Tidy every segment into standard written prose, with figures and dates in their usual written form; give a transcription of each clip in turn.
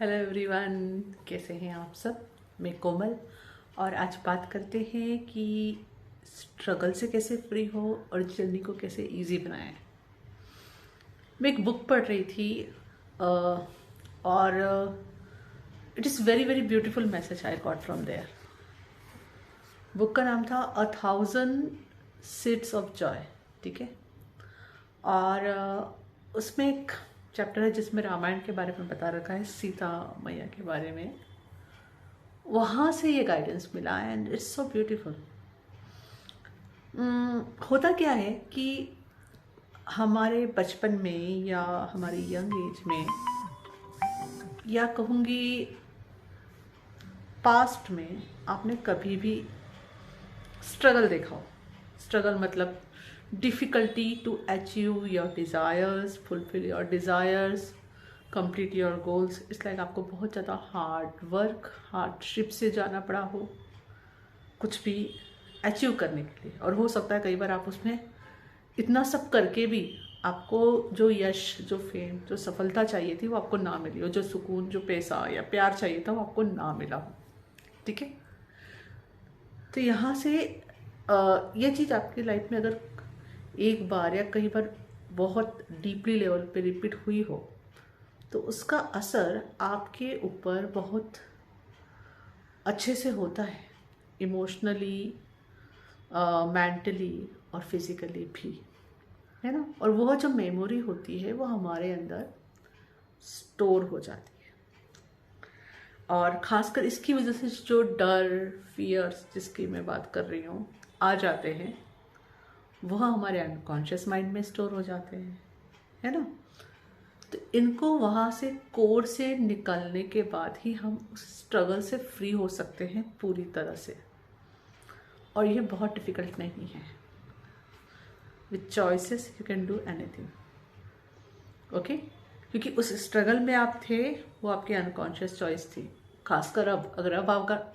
Hello everyone, कैसे हैं आप सब। मैं कोमल और आज बात करते हैं कि स्ट्रगल से कैसे फ्री हो और जर्नी को कैसे इजी बनाएं। मैं एक बुक पढ़ रही थी और it is very very beautiful message I got from there. Book का नाम था 1000 सीड्स ऑफ जॉय। ठीक है। और उसमें एक चैप्टर है जिसमें रामायण के बारे में बता रखा है, सीता मैया के बारे में। वहाँ से ये गाइडेंस मिला एंड इट्स सो ब्यूटीफुल। होता क्या है कि हमारे बचपन में या हमारी यंग एज में या कहूँगी पास्ट में आपने कभी भी स्ट्रगल देखा हो। स्ट्रगल मतलब difficulty to achieve your desires, fulfil your desires, complete your goals. It's like आपको बहुत ज़्यादा हार्ड वर्क, हार्डशिप से जाना पड़ा हो कुछ भी अचीव करने के लिए। और हो सकता है कई बार आप उसमें इतना सब करके भी आपको जो यश, जो फेम, जो सफलता चाहिए थी वो आपको ना मिली हो, जो सुकून, जो पैसा या प्यार चाहिए था वो आपको ना मिला हो। ठीक है। तो यहाँ से ये चीज़ आपकी लाइफ में अगर एक बार या कई बार बहुत डीपली लेवल पे रिपीट हुई हो तो उसका असर आपके ऊपर बहुत अच्छे से होता है, इमोशनली, मेंटली और फिजिकली भी, है ना। और वह जो मेमोरी होती है वो हमारे अंदर स्टोर हो जाती है। और ख़ासकर इसकी वजह से जो डर, फियर्स जिसकी मैं बात कर रही हूँ आ जाते हैं, वह हमारे अनकॉन्शियस माइंड में स्टोर हो जाते हैं, है ना। तो इनको वहाँ से, कोर से निकलने के बाद ही हम उस स्ट्रगल से फ्री हो सकते हैं पूरी तरह से। और ये बहुत डिफ़िकल्ट नहीं है। With choices you can do anything. Okay. क्योंकि उस स्ट्रगल में आप थे, वो आपकी अनकॉन्शियस चॉइस थी। खासकर अब अगर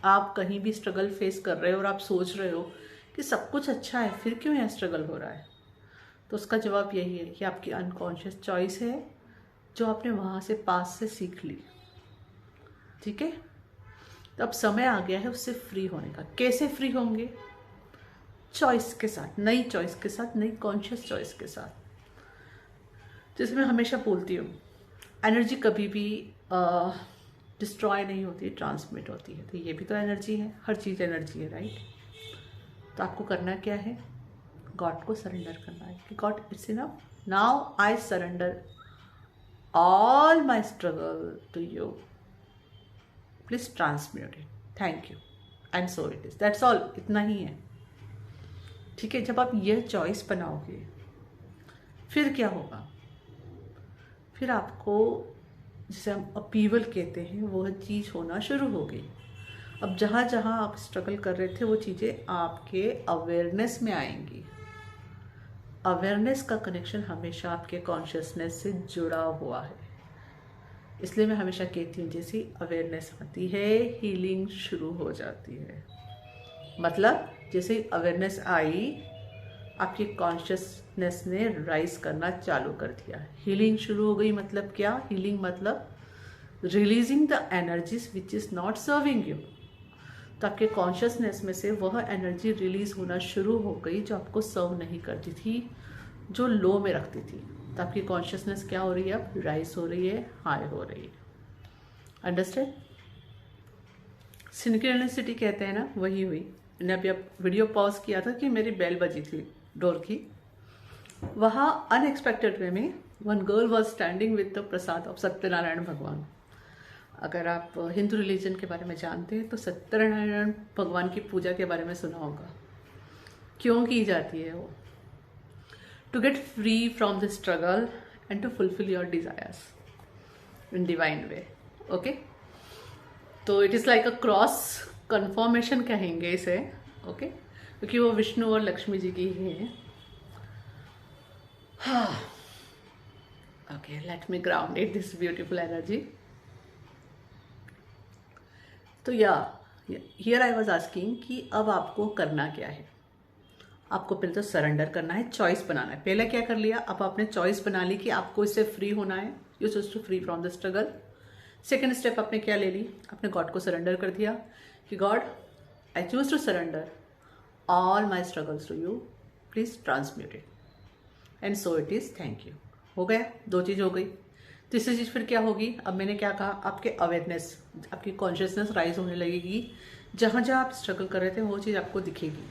आप कहीं भी स्ट्रगल फेस कर रहे हो और आप सोच रहे हो कि सब कुछ अच्छा है, फिर क्यों यहाँ स्ट्रगल हो रहा है, तो उसका जवाब यही है कि आपकी अनकॉन्शियस चॉइस है जो आपने वहाँ से पास से सीख ली। ठीक है। तो अब समय आ गया है उससे फ्री होने का। कैसे फ्री होंगे? चॉइस के साथ, नई चॉइस के साथ, नई कॉन्शियस चॉइस के साथ। जैसे मैं हमेशा बोलती हूँ, एनर्जी कभी भी डिस्ट्रॉय नहीं होती, ट्रांसमिट होती है। तो ये भी तो एनर्जी है, हर चीज़ एनर्जी है, राइट। तो आपको करना क्या है? गॉड को सरेंडर करना है कि God it's enough, now I surrender all my struggle to you, please transmute it, thank you, and so it is, that's all। इतना ही है। ठीक है। जब आप ये चॉइस बनाओगे फिर क्या होगा? फिर आपको, जिसे हम अपीवल कहते हैं, वो चीज़ होना शुरू हो गई। अब जहाँ जहाँ आप स्ट्रगल कर रहे थे वो चीज़ें आपके अवेयरनेस में आएंगी। अवेयरनेस का कनेक्शन हमेशा आपके कॉन्शियसनेस से जुड़ा हुआ है। इसलिए मैं हमेशा कहती हूँ, जैसी अवेयरनेस आती है हीलिंग शुरू हो जाती है। मतलब जैसे अवेयरनेस आई, आपकी कॉन्शियसनेस ने राइज करना चालू कर दिया, हीलिंग शुरू हो गई। मतलब क्या? हीलिंग मतलब releasing the energies which is not serving you. तो आपके कॉन्शियसनेस में से वह एनर्जी रिलीज होना शुरू हो गई जो आपको सर्व नहीं करती थी, जो लो में रखती थी। तो आपकी कॉन्शियसनेस क्या हो रही है? अब राइज हो रही है, हाई हो रही है। अंडरस्टैंड? सिंक्रोनिसिटी कहते हैं ना, वही हुई। मैंने अभी अब वीडियो पॉज किया था कि मेरी बेल बजी थी डोर की। वहाँ अनएक्सपेक्टेड वे में one girl was standing with the Prasad of Satyanarayan भगवान। अगर आप हिंदू रिलीजन के बारे में जानते हैं तो सत्यनारायण भगवान की पूजा के बारे में सुना होगा। क्यों की जाती है वो? To get free from the struggle and to fulfil your desires in divine way. Okay. तो it is like a cross confirmation कहेंगे इसे। ओके। क्योंकि वो विष्णु और लक्ष्मी जी की ही है। Okay, let me ground it this beautiful energy. तो हियर आई वाज आस्किंग कि अब आपको करना क्या है। आपको पहले तो सरेंडर करना है, चॉइस बनाना है। पहले क्या कर लिया? अब आपने चॉइस बना ली कि आपको इससे फ्री होना है, you choose to free from the struggle. Second step आपने क्या ले ली, आपने गॉड को सरेंडर कर दिया कि God I choose to surrender all my struggles to you, please transmute it and so it is, thank you. हो गया, दो चीज हो गई। तीसरी चीज फिर क्या होगी, अब मैंने क्या कहा, आपके अवेयरनेस, आपकी कॉन्शियसनेस राइज होने लगेगी। जहां जहां आप स्ट्रगल कर रहे थे वो चीज आपको दिखेगी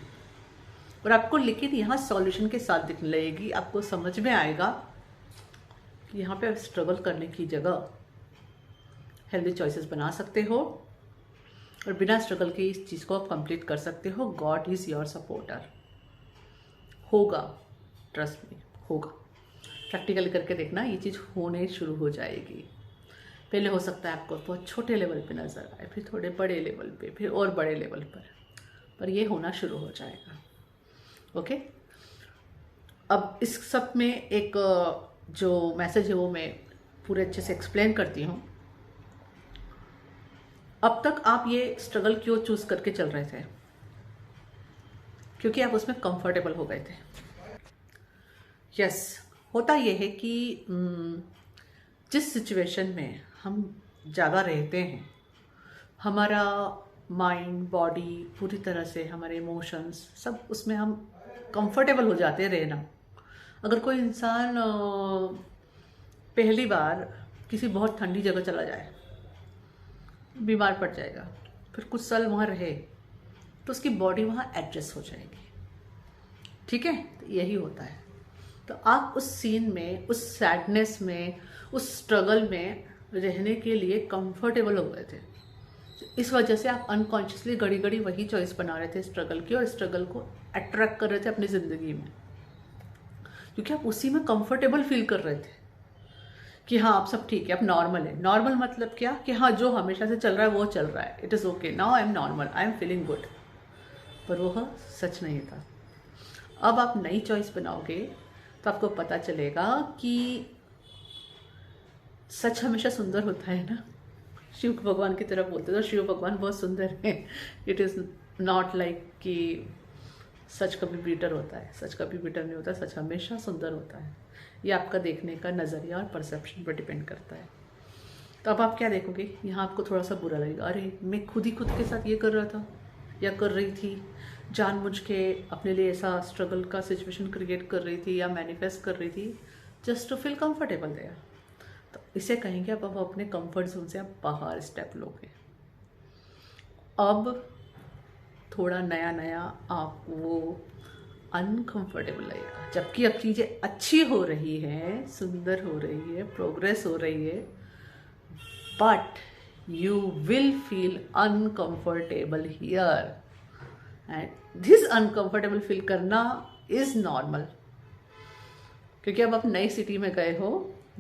और आपको लेकिन यहाँ सॉल्यूशन के साथ दिखने लगेगी। आपको समझ में आएगा कि यहाँ पे स्ट्रगल करने की जगह हेल्दी चॉइसेस बना सकते हो और बिना स्ट्रगल के इस चीज़ को आप कंप्लीट कर सकते हो। God is your supporter. होगा, ट्रस्ट मी, होगा। प्रैक्टिकल करके देखना, ये चीज़ होने शुरू हो जाएगी। पहले हो सकता है आपको बहुत छोटे लेवल पे नज़र आए, फिर थोड़े बड़े लेवल पे, फिर और बड़े लेवल पर ये होना शुरू हो जाएगा। ओके, अब इस सब में एक जो मैसेज है वो मैं पूरे अच्छे से एक्सप्लेन करती हूँ। अब तक आप ये स्ट्रगल क्यों चूज करके चल रहे थे? क्योंकि आप उसमें कंफर्टेबल हो गए थे। यस, होता ये है कि जिस सिचुएशन में हम ज़्यादा रहते हैं, हमारा माइंड, बॉडी, पूरी तरह से हमारे इमोशंस सब उसमें हम कंफर्टेबल हो जाते हैं रहना। अगर कोई इंसान पहली बार किसी बहुत ठंडी जगह चला जाए, बीमार पड़ जाएगा, फिर कुछ साल वहाँ रहे तो उसकी बॉडी वहाँ एडजस्ट हो जाएगी। ठीक है, तो यही होता है। तो आप उस सीन में, उस सैडनेस में, उस स्ट्रगल में रहने के लिए कंफर्टेबल हो गए थे। इस वजह से आप अनकॉन्शियसली घड़ी घड़ी वही चॉइस बना रहे थे स्ट्रगल की, और स्ट्रगल को अट्रैक्ट कर रहे थे अपनी ज़िंदगी में, क्योंकि आप उसी में कंफर्टेबल फील कर रहे थे कि हाँ अब सब ठीक है, अब नॉर्मल है। नॉर्मल मतलब क्या, कि हाँ जो हमेशा से चल रहा है वो चल रहा है, it is okay, now I am normal, I am feeling good. पर वो सच नहीं था। अब आप नई चॉइस बनाओगे तो आपको पता चलेगा कि सच हमेशा सुंदर होता है ना। शिव भगवान की तरफ बोलते तो शिव भगवान बहुत सुंदर है। इट इज़ नॉट लाइक कि सच कभी बीटर होता है, सच कभी बीटर नहीं होता, सच हमेशा सुंदर होता है। ये आपका देखने का नज़रिया और परसेप्शन पर डिपेंड करता है। तो अब आप क्या देखोगे, यहाँ आपको थोड़ा सा बुरा लगेगा, अरे मैं खुद ही खुद के साथ ये कर रहा था या कर रही थी, जानबूझ के अपने लिए ऐसा स्ट्रगल का सिचुएशन क्रिएट कर रही थी या मैनिफेस्ट कर रही थी just to feel comfortable there. तो इसे कहेंगे अब अपने कंफर्ट जोन से आप बाहर स्टेप लोगे। अब थोड़ा नया नया आपको वो अनकंफर्टेबल लगेगा, जबकि अब चीज़ें अच्छी हो रही हैं, सुंदर हो रही है, प्रोग्रेस हो रही है, but you will feel uncomfortable here, and this uncomfortable feel करना is normal, क्योंकि अब आप नई सिटी में गए हो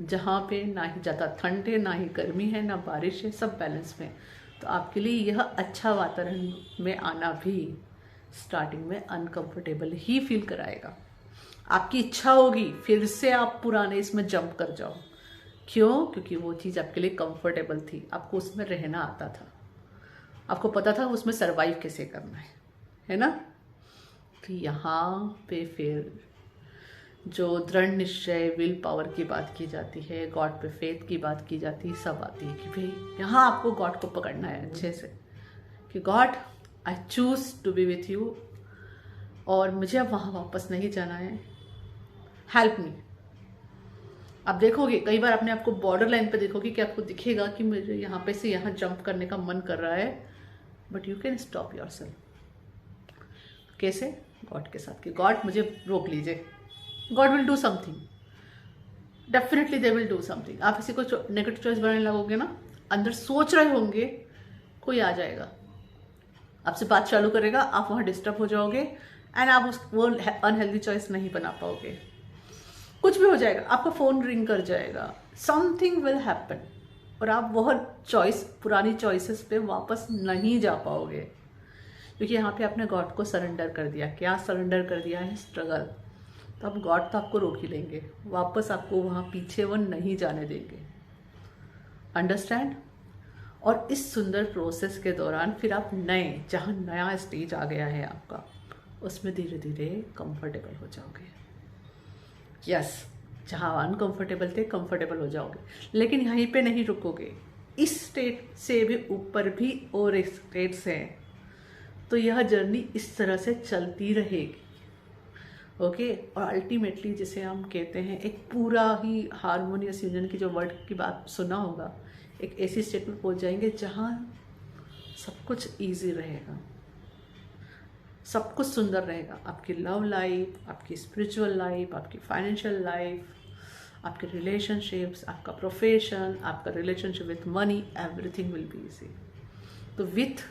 जहाँ पे ना ही ज़्यादा ठंड है, ना ही गर्मी है, ना बारिश है, सब बैलेंस में। तो आपके लिए यह अच्छा वातावरण में आना भी स्टार्टिंग में अनकंफर्टेबल ही फील कराएगा। आपकी इच्छा होगी फिर से आप पुराने इसमें जंप कर जाओ। क्यों? क्योंकि वो चीज़ आपके लिए कंफर्टेबल थी, आपको उसमें रहना आता था, आपको पता था उसमें सरवाइव कैसे करना है ना। तो यहाँ पे फिर जो दृढ़ निश्चय, विल पावर की बात की जाती है, गॉड पे फेथ की बात की जाती है, सब आती है कि भाई यहाँ आपको गॉड को पकड़ना है अच्छे से, कि God I choose to be with you, और मुझे अब वहाँ वापस नहीं जाना है, हेल्प मी। आप देखोगे कई बार अपने आपको बॉर्डर लाइन पे देखोगे कि आपको दिखेगा कि मुझे यहाँ पे से यहाँ जंप करने का मन कर रहा है, but you can stop your self. कैसे? गॉड के साथ, कि गॉड मुझे रोक लीजिए, God will do something, definitely they will do something. आप किसी को नेगेटिव चॉइस बनाने लगोगे ना, अंदर सोच रहे होंगे, कोई आ जाएगा आपसे बात चालू करेगा, आप वहाँ डिस्टर्ब हो जाओगे एंड आप वो अनहेल्दी चॉइस नहीं बना पाओगे, कुछ भी हो जाएगा, आपका फोन रिंग कर जाएगा, समथिंग विल हैपन, और आप वह चॉइस, पुरानी चॉइसेस पे वापस नहीं जा पाओगे, क्योंकि यहाँ पे आपने गॉड को सरेंडर कर दिया। क्या सरेंडर कर दिया है? स्ट्रगल। तो अब गॉड तो आपको रोक ही लेंगे, वापस आपको वहाँ पीछे वो नहीं जाने देंगे। अंडरस्टैंड? और इस सुंदर प्रोसेस के दौरान फिर आप नए, जहाँ नया स्टेज आ गया है आपका, उसमें धीरे धीरे कंफर्टेबल हो जाओगे। यस, जहाँ अनकंफर्टेबल थे कंफर्टेबल हो जाओगे, लेकिन यहीं पे नहीं रुकोगे, इस स्टेट से भी ऊपर भी और एक स्टेट्स हैं, तो यह जर्नी इस तरह से चलती रहेगी। ओके और अल्टीमेटली जिसे हम कहते हैं एक पूरा ही हारमोनियस यूनियन की जो वर्ड की बात सुना होगा, एक ऐसी स्टेट में पहुंच जाएंगे जहां सब कुछ इजी रहेगा, सब कुछ सुंदर रहेगा। आपकी लव लाइफ, आपकी स्पिरिचुअल लाइफ, आपकी फाइनेंशियल लाइफ, आपके रिलेशनशिप्स, आपका प्रोफेशन, आपका relationship with money, everything will be easy. तो विथ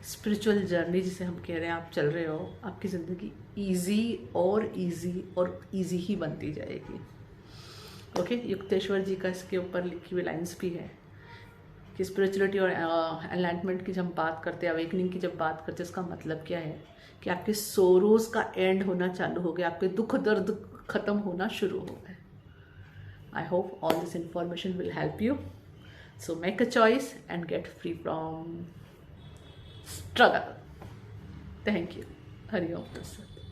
स्पिरिचुअल जर्नी जिसे हम कह रहे हैं, आप चल रहे हो, आपकी ज़िंदगी इजी और इजी ही बनती जाएगी। ओके युक्तेश्वर जी का इसके ऊपर लिखी हुई लाइन्स भी है कि स्पिरिचुअलिटी और एनलाइटमेंट की जब हम बात करते हैं, अवेकनिंग की जब बात करते हैं, इसका मतलब क्या है कि आपके सोरोज का एंड होना चालू हो गया, आपके दुख दर्द खत्म होना शुरू हो गए। I hope all this information will help you, so make a choice and gate free from struggle. Thank you. Hari Om Prasad.